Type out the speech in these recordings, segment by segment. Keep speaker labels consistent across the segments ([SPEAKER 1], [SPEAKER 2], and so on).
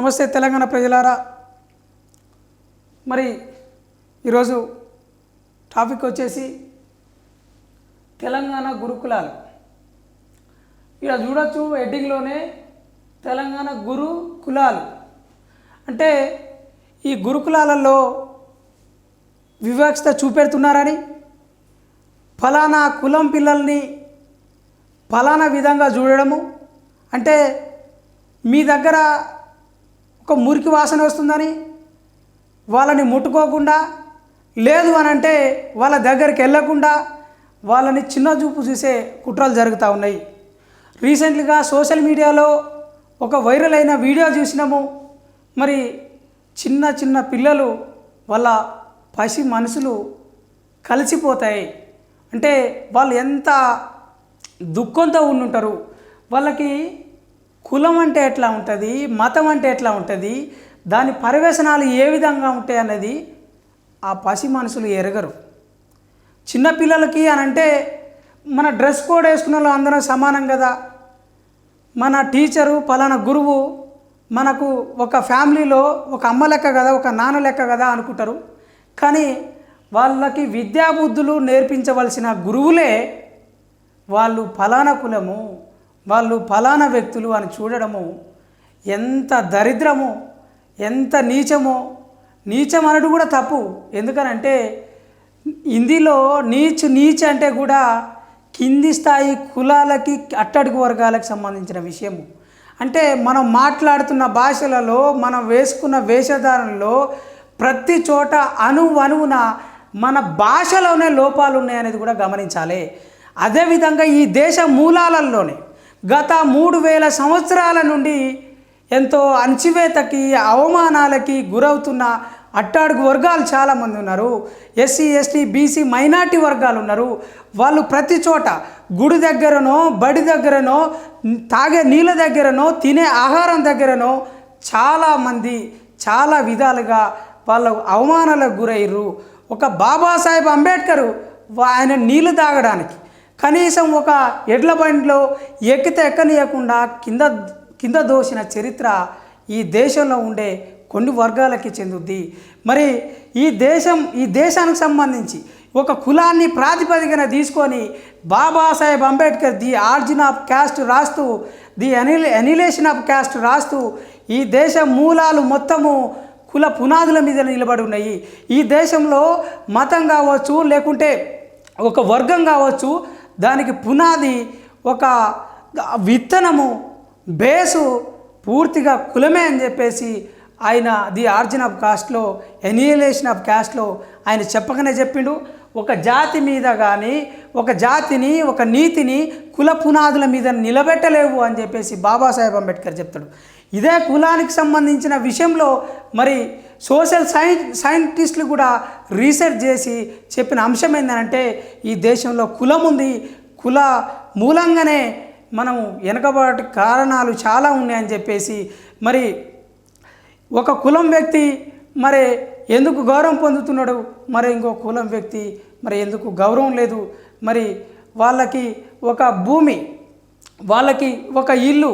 [SPEAKER 1] నమస్తే తెలంగాణ ప్రజలారా. మరి ఈరోజు టాపిక్ వచ్చేసి తెలంగాణ గురుకులాలు. ఇలా చూడొచ్చు హెడ్డింగ్లోనే తెలంగాణ గురుకులాలు. అంటే ఈ గురుకులాలలో వివక్షత చూపెడుతున్నారని, ఫలానా కులం పిల్లల్ని ఫలానా విధంగా చూడడము, అంటే మీ దగ్గర ఒక మురికి వాసన వస్తుందని వాళ్ళని ముట్టుకోకుండా, లేదు అని అంటే వాళ్ళ దగ్గరికి వెళ్ళకుండా వాళ్ళని చిన్న చూపు చూసే కుట్రలు జరుగుతూ ఉన్నాయి. రీసెంట్లీగా సోషల్ మీడియాలో ఒక వైరల్ అయిన వీడియో చూసినాము. మరి చిన్న చిన్న పిల్లలు వాళ్ళ పసి మనసులు కలిసిపోతాయి. అంటే వాళ్ళు ఎంత దుఃఖంతో ఉండుంటారు. వాళ్ళకి కులం అంటే ఎట్లా ఉంటుంది, మతం అంటే ఎట్లా ఉంటుంది, దాని పర్యవసనాలు ఏ విధంగా ఉంటాయి అన్నది ఆ పసి మనసులు ఎరగరు. చిన్నపిల్లలకి అని అంటే మన డ్రెస్ కోడ్ వేసుకున్న వాళ్ళు అందరం సమానం కదా, మన టీచరు పలానా గురువు మనకు ఒక ఫ్యామిలీలో ఒక అమ్మ లెక్క కదా, ఒక నాన్న లెక్క కదా అనుకుంటారు. కానీ వాళ్ళకి విద్యాబుద్ధులు నేర్పించవలసిన గురువులే వాళ్ళు ఫలానా కులము, వాళ్ళు ఫలానా వ్యక్తులు అని చూడడము ఎంత దరిద్రము, ఎంత నీచమో. నీచం అనడు కూడా తప్పు. ఎందుకనంటే హిందీలో నీచ్ అంటే కూడా కింది స్థాయి కులాలకి, అట్టడుగు వర్గాలకు సంబంధించిన విషయము. అంటే మనం మాట్లాడుతున్న భాషలలో, మనం వేసుకున్న వేషధారణలో ప్రతి చోట అణువున మన భాషలోనే లోపాలు ఉన్నాయనేది కూడా గమనించాలి. అదేవిధంగా ఈ దేశ మూలాలలోనే గత 3000 సంవత్సరాల నుండి ఎంతో అణచివేతకి, అవమానాలకి గురవుతున్న అట్టడుగు వర్గాలు చాలామంది ఉన్నారు. ఎస్సీ, ఎస్టీ, బీసీ, మైనార్టీ వర్గాలు ఉన్నారు. వాళ్ళు ప్రతి చోట గుడి దగ్గరనో, బడి దగ్గరనో, తాగే నీళ్ళ దగ్గరనో, తినే ఆహారం దగ్గరనో చాలామంది చాలా విధాలుగా వాళ్ళ అవమానాలకు గురయ్యారు. ఒక బాబాసాహెబ్ అంబేద్కర్ ఆయన నీళ్ళు తాగడానికి కనీసం ఒక ఎడ్ల బండిలో ఎక్కితే ఎక్కనీయకుండా కింద దోసిన చరిత్ర ఈ దేశంలో ఉండే కొన్ని వర్గాలకి చెందుద్ది. మరి ఈ దేశానికి సంబంధించి ఒక కులాన్ని ప్రాతిపదికన తీసుకొని Babasaheb Ambedkar the origin of caste రాస్తూ, ది అనిలేషన్ ఆఫ్ క్యాస్ట్ రాస్తూ ఈ దేశ మూలాలు మొత్తము కుల పునాదుల మీద నిలబడి ఉన్నాయి. ఈ దేశంలో మతం కావచ్చు, లేకుంటే ఒక వర్గం కావచ్చు, దానికి పునాది ఒక విత్తనము, బేసు పూర్తిగా కులమే అని చెప్పేసి ఆయన ది ఆరిజిన్ ఆఫ్ కాస్ట్లో, ఎనిలేషన్ ఆఫ్ క్యాస్ట్లో ఆయన చెప్పకనే చెప్పిండు. ఒక జాతి మీద కానీ, ఒక జాతిని, ఒక నీతిని కుల పునాదుల మీద నిలబెట్టలేవు అని చెప్పేసి బాబాసాహెబ్ అంబేద్కర్ చెప్తాడు. ఇదే కులానికి సంబంధించిన విషయంలో మరి సోషల్ సైంటిస్టులు కూడా రీసెర్చ్ చేసి చెప్పిన అంశం ఏంటంటే ఈ దేశంలో కులం ఉంది, కుల మూలంగానే మనం వెనకబాటు కారణాలు చాలా ఉన్నాయని చెప్పేసి, మరి ఒక కులం వ్యక్తి మరి ఎందుకు గౌరవం పొందుతున్నాడు, మరి ఇంకో కులం వ్యక్తి మరి ఎందుకు గౌరవం లేదు, మరి వాళ్ళకి ఒక భూమి, వాళ్ళకి ఒక ఇల్లు,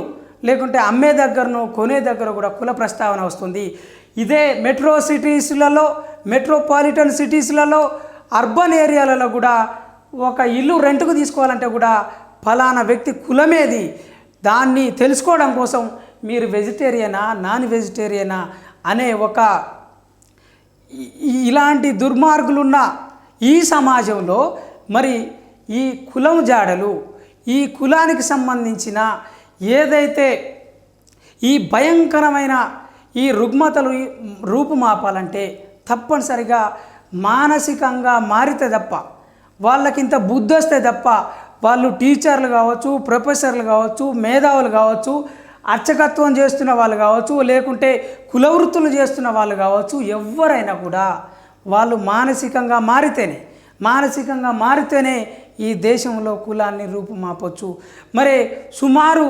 [SPEAKER 1] లేకుంటే అమ్మే దగ్గరను కొనే దగ్గర కూడా కుల ప్రస్తావన వస్తుంది. ఇదే మెట్రో సిటీస్లలో, మెట్రోపాలిటన్ సిటీస్లలో, అర్బన్ ఏరియాలలో కూడా ఒక ఇల్లు రెంట్కు తీసుకోవాలంటే కూడా ఫలానా వ్యక్తి కులమేది దాన్ని తెలుసుకోవడం కోసం మీరు వెజిటేరియనా, నాన్ వెజిటేరియనా అనే ఒక ఇలాంటి దుర్మార్గులున్న ఈ సమాజంలో మరి ఈ కులం జాడలు, ఈ కులానికి సంబంధించిన ఏదైతే ఈ భయంకరమైన ఈ రుగ్మతలు రూపుమాపాలంటే తప్పనిసరిగా మానసికంగా మారితే తప్ప, వాళ్ళకింత బుద్ధి వస్తే తప్ప వాళ్ళు టీచర్లు కావచ్చు, ప్రొఫెసర్లు కావచ్చు, మేధావులు కావచ్చు, అర్చకత్వం చేస్తున్న వాళ్ళు కావచ్చు, లేకుంటే కులవృత్తులు చేస్తున్న వాళ్ళు కావచ్చు, ఎవరైనా కూడా వాళ్ళు మానసికంగా మారితేనే ఈ దేశంలో కులాన్ని రూపుమాపొచ్చు. మరి సుమారు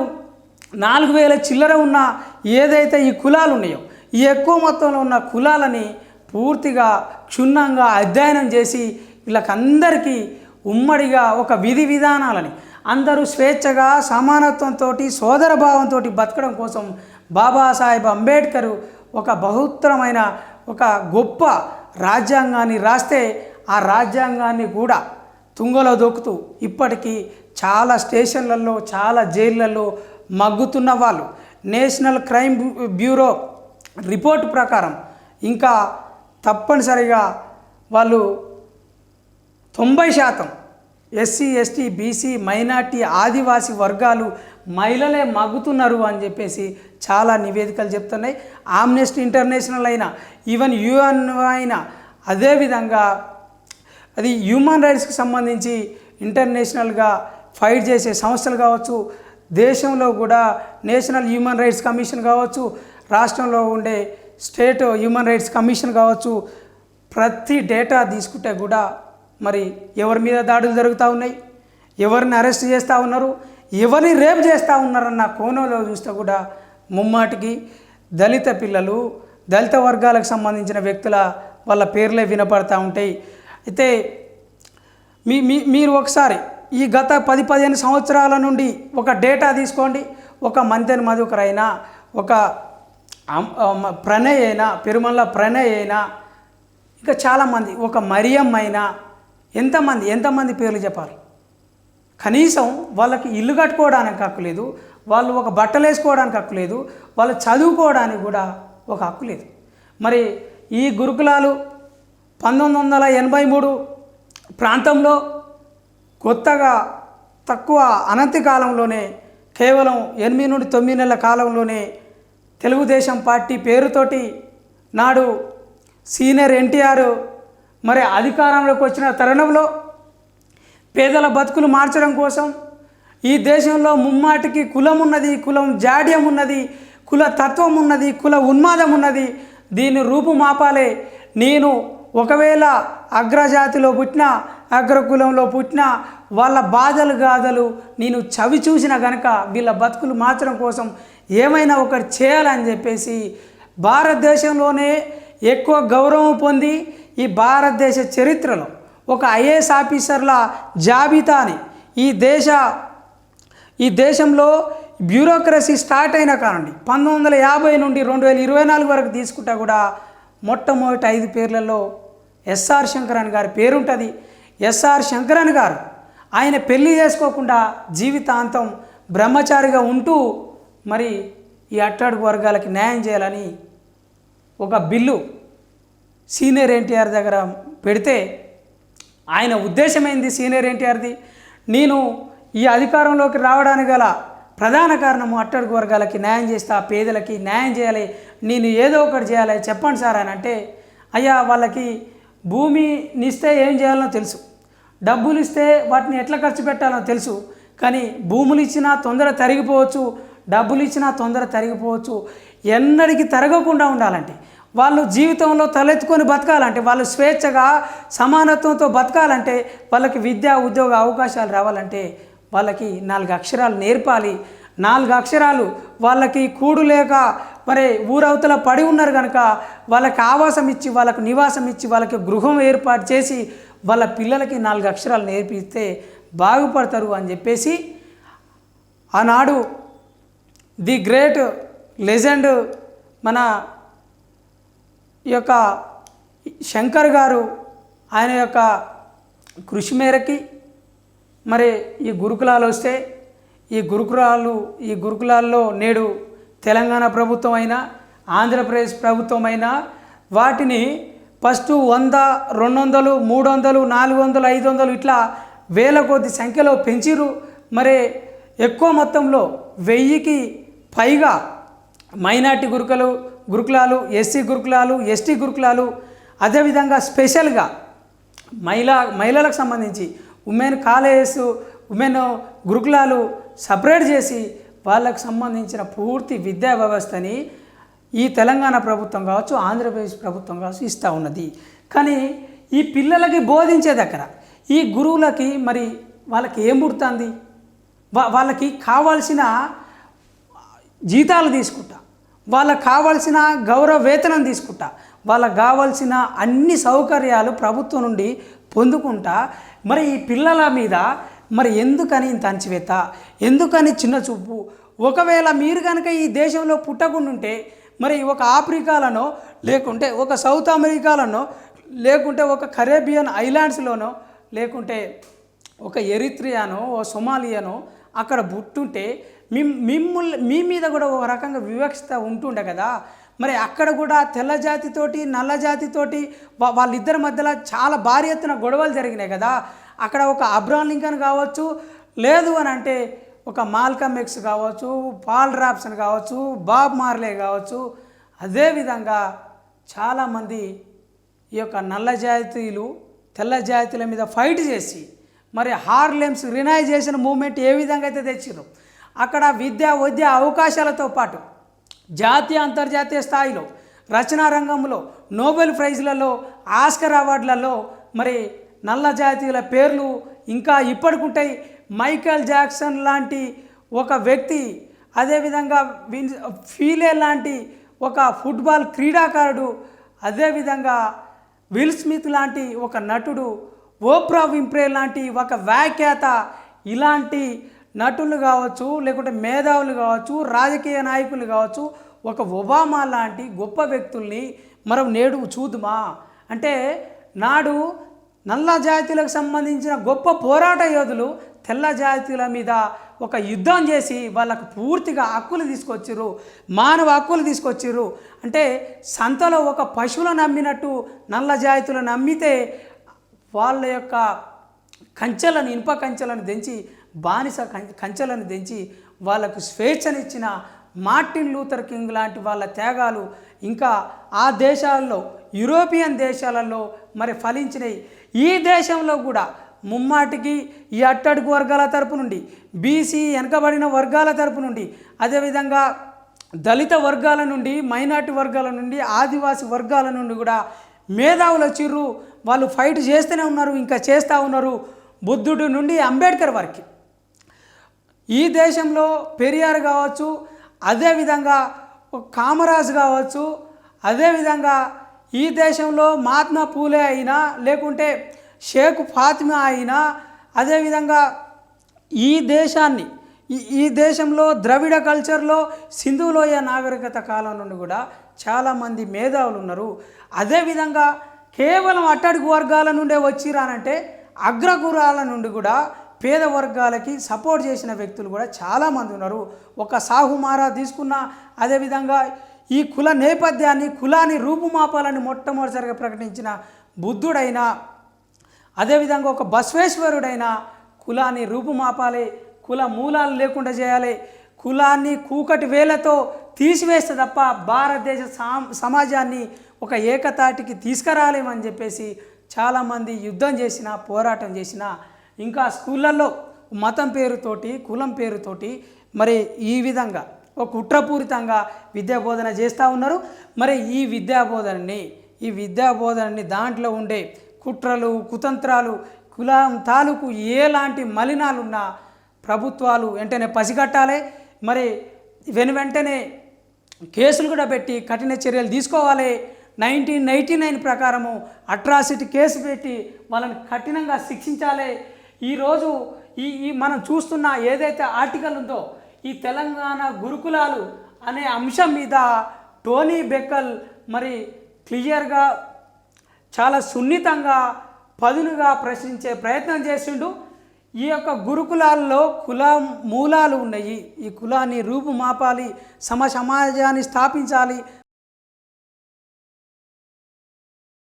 [SPEAKER 1] 4000 చిల్లర ఉన్న ఏదైతే ఈ కులాలు ఉన్నాయో, ఈ ఎక్కువ మొత్తంలో ఉన్న కులాలని పూర్తిగా క్షుణ్ణంగా అధ్యయనం చేసి వీళ్ళకందరికీ ఉమ్మడిగా ఒక విధి విధానాలని అందరూ స్వేచ్ఛగా సమానత్వంతో సోదర భావంతో బతకడం కోసం బాబాసాహెబ్ అంబేద్కర్ ఒక బహుత్తరమైన ఒక గొప్ప రాజ్యాంగాన్ని రాస్తే ఆ రాజ్యాంగాన్ని కూడా తుంగలో దొక్కుతూ ఇప్పటికీ చాలా స్టేషన్లలో చాలా జైళ్ళల్లో మగ్గుతున్న వాళ్ళు నేషనల్ క్రైమ్ బ్యూరో రిపోర్ట్ ప్రకారం ఇంకా తప్పనిసరిగా వాళ్ళు 90% ఎస్సీ ఎస్టీ బీసీ మైనార్టీ ఆదివాసీ వర్గాలు మహిళలే మగ్గుతున్నారు అని చెప్పేసి చాలా నివేదికలు చెప్తున్నాయి. ఆమ్నెస్టీ ఇంటర్నేషనల్ అయినా ఈవెన్ యుఎన్ అయినా అదేవిధంగా అది హ్యూమన్ రైట్స్కి సంబంధించి ఇంటర్నేషనల్గా ఫైట్ చేసే సంస్థలు కావచ్చు, దేశంలో కూడా నేషనల్ హ్యూమన్ రైట్స్ కమిషన్ కావచ్చు, రాష్ట్రంలో ఉండే స్టేట్ హ్యూమన్ రైట్స్ కమిషన్ కావచ్చు, ప్రతి డేటా తీసుకుంటే కూడా మరి ఎవరి మీద దాడులు జరుగుతూ ఉన్నాయి, ఎవరిని అరెస్ట్ చేస్తూ ఉన్నారు, ఎవరిని రేప్ చేస్తూ ఉన్నారన్న కోణంలో చూస్తే కూడా ముమ్మాటికి దళిత పిల్లలు, దళిత వర్గాలకు సంబంధించిన వ్యక్తుల వాళ్ళ పేర్లే వినపడతా ఉంటాయి. అయితే మీరు ఒకసారి ఈ గత 10-15 సంవత్సరాల నుండి ఒక డేటా తీసుకోండి. ఒక మంతెన మధుకర్ అయినా, ఒక ప్రణయ్ అయినా, పెరుమల్ల ప్రణయ్ అయినా, ఇంకా చాలామంది, ఒక మరియం అయినా, ఎంతమంది పేర్లు చెప్పాలి? కనీసం వాళ్ళకి ఇల్లు కట్టుకోవడానికి హక్కు లేదు, వాళ్ళు ఒక బట్టలు వేసుకోవడానికి హక్కు లేదు, వాళ్ళు చదువుకోవడానికి కూడా ఒక హక్కు లేదు. మరి ఈ గురుకులాలు 1983 ప్రాంతంలో కొత్తగా తక్కువ అనతి కాలంలోనే కేవలం 8 నుండి 9 నెలల కాలంలోనే తెలుగుదేశం పార్టీ పేరుతోటి నాడు సీనియర్ ఎన్టీఆర్ మరి అధికారంలోకి వచ్చిన తరుణంలో పేదల బతుకులు మార్చడం కోసం ఈ దేశంలో ముమ్మాటికి కులం ఉన్నది, కులం జాడ్యం ఉన్నది, కుల తత్వం ఉన్నది, కుల ఉన్మాదం ఉన్నది, దీన్ని రూపుమాపాలే. నేను ఒకవేళ అగ్రజాతిలో పుట్టినా, అగ్రకులంలో పుట్టినా, వాళ్ళ బాధలు గాథలు నేను చవి చూసిన కనుక వీళ్ళ బతుకులు మార్చడం కోసం ఏమైనా ఒకటి చేయాలని చెప్పేసి భారతదేశంలోనే ఎక్కువ గౌరవం పొంది ఈ భారతదేశ చరిత్రలో ఒక ఐఏఎస్ ఆఫీసర్ల జాబితాని ఈ దేశంలో బ్యూరోక్రసీ స్టార్ట్ అయిన కానండి 1950 నుండి 2024 వరకు తీసుకుంటా కూడా మొట్టమొదటి 5 పేర్లలో ఎస్ఆర్ శంకరన్ గారి పేరుంటుంది. ఎస్ఆర్ శంకరన్ గారు ఆయన పెళ్లి చేసుకోకుండా జీవితాంతం బ్రహ్మచారిగా ఉంటూ మరి ఈ అట్టడుగు వర్గాలకి న్యాయం చేయాలని ఒక బిల్లు సీనియర్ ఎన్టీఆర్ దగ్గర పెడితే ఆయన ఉద్దేశం ఏంది? సీనియర్ ఎన్టీఆర్ది, నేను ఈ అధికారంలోకి రావడానికి గల ప్రధాన కారణము అట్టడుగు వర్గాలకి న్యాయం చేస్తా, పేదలకి న్యాయం చేయాలి, నేను ఏదో ఒకటి చేయాలి, చెప్పండి సార్ అని అంటే, అయ్యా వాళ్ళకి భూమినిస్తే ఏం చేయాలనో తెలుసు, డబ్బులు ఇస్తే వాటిని ఎట్లా ఖర్చు పెట్టాలో తెలుసు, కానీ భూములు ఇచ్చినా తొందర తరిగిపోవచ్చు, డబ్బులు ఇచ్చినా తొందర తరిగిపోవచ్చు. ఎన్నడికి తరగకుండా ఉండాలంటే, వాళ్ళు జీవితంలో తలెత్తుకొని బతకాలంటే, వాళ్ళు స్వేచ్ఛగా సమానత్వంతో బతకాలంటే, వాళ్ళకి విద్యా ఉద్యోగ అవకాశాలు రావాలంటే వాళ్ళకి 4 అక్షరాలు నేర్పాలి. 4 అక్షరాలు వాళ్ళకి కూడు లేక మరి ఊరవతల పడి ఉన్నారు కనుక వాళ్ళకి ఆవాసం ఇచ్చి, వాళ్ళకు నివాసం ఇచ్చి, వాళ్ళకి గృహం ఏర్పాటు చేసి వాళ్ళ పిల్లలకి 4 అక్షరాలు నేర్పిస్తే బాగుపడతారు అని చెప్పేసి ఆనాడు ది గ్రేట్ లెజెండ్ మన ఈ యొక్క శంకర్ గారు ఆయన యొక్క కృషి మేరకి మరి ఈ గురుకులాలు వస్తే ఈ గురుకులాల్లో నేడు తెలంగాణ ప్రభుత్వం అయినా, ఆంధ్రప్రదేశ్ ప్రభుత్వం అయినా వాటిని ఫస్ట్ 100, 200, 300, 400, 500 ఇట్లా వేల కొద్ది సంఖ్యలో పెంచిరు. మరి ఎక్కువ మొత్తంలో 1000కి పైగా మైనార్టీ గురుకులాలు, ఎస్సీ గురుకులాలు, ఎస్టీ గురుకులాలు, అదేవిధంగా స్పెషల్గా మహిళలకు సంబంధించి ఉమెన్ కాలేజెస్, ఉమెన్ గురుకులాలు సపరేట్ చేసి వాళ్ళకు సంబంధించిన పూర్తి విద్యా వ్యవస్థని ఈ తెలంగాణ ప్రభుత్వం కావచ్చు, ఆంధ్రప్రదేశ్ ప్రభుత్వం కావచ్చు ఇస్తూ ఉన్నది. కానీ ఈ పిల్లలకి బోధించే దగ్గర ఈ గురువులకి మరి వాళ్ళకి ఏం పుడుతుంది? వాళ్ళకి కావాల్సిన జీతాలు తీసుకుంటా, వాళ్ళకు కావాల్సిన గౌరవ వేతనం తీసుకుంటా, వాళ్ళకు కావాల్సిన అన్ని సౌకర్యాలు ప్రభుత్వం నుండి పొందుకుంటా, మరి ఈ పిల్లల మీద మరి ఎందుకని ఇంత అంచివేత, ఎందుకని చిన్న చూపు? ఒకవేళ మీరు కనుక ఈ దేశంలో పుట్టకుండా ఉంటే మరి ఒక ఆఫ్రికాలోనో లేకుంటే ఒక సౌత్ అమెరికాలోనో లేకుంటే ఒక కరేబియన్ ఐలాండ్స్లోనో లేకుంటే ఒక ఎరిత్రియానో ఓ సొమాలియానో అక్కడ పుట్టుంటే మీ మీద కూడా ఒక రకంగా వివక్షత ఉంటుండే కదా. మరి అక్కడ కూడా తెల్ల జాతితోటి నల్ల జాతితోటి వాళ్ళిద్దరి మధ్యలో చాలా భారీ ఎత్తున గొడవలు జరిగినాయి కదా. అక్కడ ఒక అబ్రహాం లింకన్ కావచ్చు, లేదు అని అంటే ఒక మాల్కమ్ ఎక్స్ కావచ్చు, పాల్ రాబ్సన్ కావచ్చు, బాబ్ మార్లే కావచ్చు. అదేవిధంగా చాలామంది ఈ యొక్క నల్ల జాతీయులు తెల్ల జాతీయుల మీద ఫైట్ చేసి మరి హార్లెమ్స్ రినైజేషన్ మూవ్మెంట్ ఏ విధంగా అయితే తెచ్చిర్రు, అక్కడ విద్య అవకాశాలతో పాటు జాతీయ అంతర్జాతీయ స్థాయిలో రచనా రంగంలో నోబెల్ ప్రైజ్లలో ఆస్కర్ అవార్డులలో మరి నల్ల జాతీయుల పేర్లు ఇంకా ఇప్పటికుంటాయి. మైకేల్ జాక్సన్ లాంటి ఒక వ్యక్తి, అదేవిధంగా ఫీలే లాంటి ఒక ఫుట్బాల్ క్రీడాకారుడు, అదేవిధంగా విల్ స్మిత్ లాంటి ఒక నటుడు, ఓప్రా వింఫ్రే లాంటి ఒక వ్యాఖ్యాత, ఇలాంటి నటులు కావచ్చు, లేకుంటే మేధావులు కావచ్చు, రాజకీయ నాయకులు కావచ్చు, ఒక ఒబామా లాంటి గొప్ప వ్యక్తుల్ని మనం నేడు చూద్దామా అంటే నాడు నల్ల జాతీయులకు సంబంధించిన గొప్ప పోరాట యోధులు తెల్ల జాతీయుల మీద ఒక యుద్ధం చేసి వాళ్ళకు పూర్తిగా హక్కులు తీసుకొచ్చిర్రు, మానవ హక్కులు తీసుకొచ్చిర్రు. అంటే సంతలో ఒక పశువులను నమ్మినట్టు నల్ల జాతీయులను నమ్మితే వాళ్ళ యొక్క కంచెలను, ఇనుప కంచెలను దించి, బానిస కంచెలను దించి వాళ్ళకు స్వేచ్ఛనిచ్చిన మార్టిన్ లూథర్ కింగ్ లాంటి వాళ్ళ త్యాగాలు ఇంకా ఆ దేశాల్లో, యూరోపియన్ దేశాలలో మరి ఫలించినాయి. ఈ దేశంలో కూడా ముమ్మాటికి ఈ అట్టడుగు వర్గాల తరపు నుండి, బీసీ వెనకబడిన వర్గాల తరపు నుండి, అదేవిధంగా దళిత వర్గాల నుండి, మైనార్టీ వర్గాల నుండి, ఆదివాసీ వర్గాల నుండి కూడా మేధావులు వచ్చిర్రు. వాళ్ళు ఫైట్ చేస్తూనే ఉన్నారు, ఇంకా చేస్తూ ఉన్నారు. బుద్ధుడు నుండి అంబేద్కర్ వరకు ఈ దేశంలో పెరియార్ కావచ్చు, అదేవిధంగా కామరాజ్ కావచ్చు, అదేవిధంగా ఈ దేశంలో మహాత్మా పూలే అయినా, లేకుంటే షేక్ ఫాతిమా అయినా, అదేవిధంగా ఈ దేశంలో ద్రవిడ కల్చర్లో సింధులోయ నాగరికత కాలం నుండి కూడా చాలామంది మేధావులు ఉన్నారు. అదేవిధంగా కేవలం అట్టడుగు వర్గాల నుండే వచ్చిరానంటే అగ్రకులాల నుండి కూడా పేద వర్గాలకి సపోర్ట్ చేసిన వ్యక్తులు కూడా చాలామంది ఉన్నారు. ఒక సాహుమారా తీసుకున్న, అదేవిధంగా ఈ కుల నేపథ్యాన్ని, కులాన్ని రూపుమాపాలని మొట్టమొదటిసారిగా ప్రకటించిన బుద్ధుడైనా, అదేవిధంగా ఒక బసవేశ్వరుడైనా కులాన్ని రూపుమాపాలి, కుల మూలాలు లేకుండా చేయాలి, కులాన్ని కూకటి వేలతో తీసివేస్తే తప్ప భారతదేశ సమాజాన్ని ఒక ఏకతాటికి తీసుకురాలేమని చెప్పేసి చాలామంది యుద్ధం చేసిన, పోరాటం చేసిన, ఇంకా స్కూళ్ళల్లో మతం పేరుతోటి, కులం పేరుతోటి మరి ఈ విధంగా ఒక కుట్రపూరితంగా విద్యాబోధన చేస్తూ ఉన్నారు. మరి ఈ విద్యాబోధనని దాంట్లో ఉండే కుట్రలు, కుతంత్రాలు, కులం తాలూకు ఎలాంటి మలినాలున్నా ప్రభుత్వాలు వెంటనే పసిగట్టాలి. మరి వెంటనే కేసులు కూడా పెట్టి కఠిన చర్యలు తీసుకోవాలి. 1999 ప్రకారము అట్రాసిటీ కేసు పెట్టి వాళ్ళని కఠినంగా శిక్షించాలి. ఈరోజు ఈ మనం చూస్తున్న ఏదైతే ఆర్టికల్ ఉందో ఈ తెలంగాణ గురుకులాలు అనే అంశం మీద టోనీ బెక్కల్ మరి క్లియర్గా, చాలా సున్నితంగా, పదునుగా ప్రశ్నించే ప్రయత్నం చేసిండు. ఈ యొక్క గురుకులాల్లో కుల మూలాలు ఉన్నాయి, ఈ కులాన్ని రూపుమాపాలి, సమాజాన్ని స్థాపించాలి,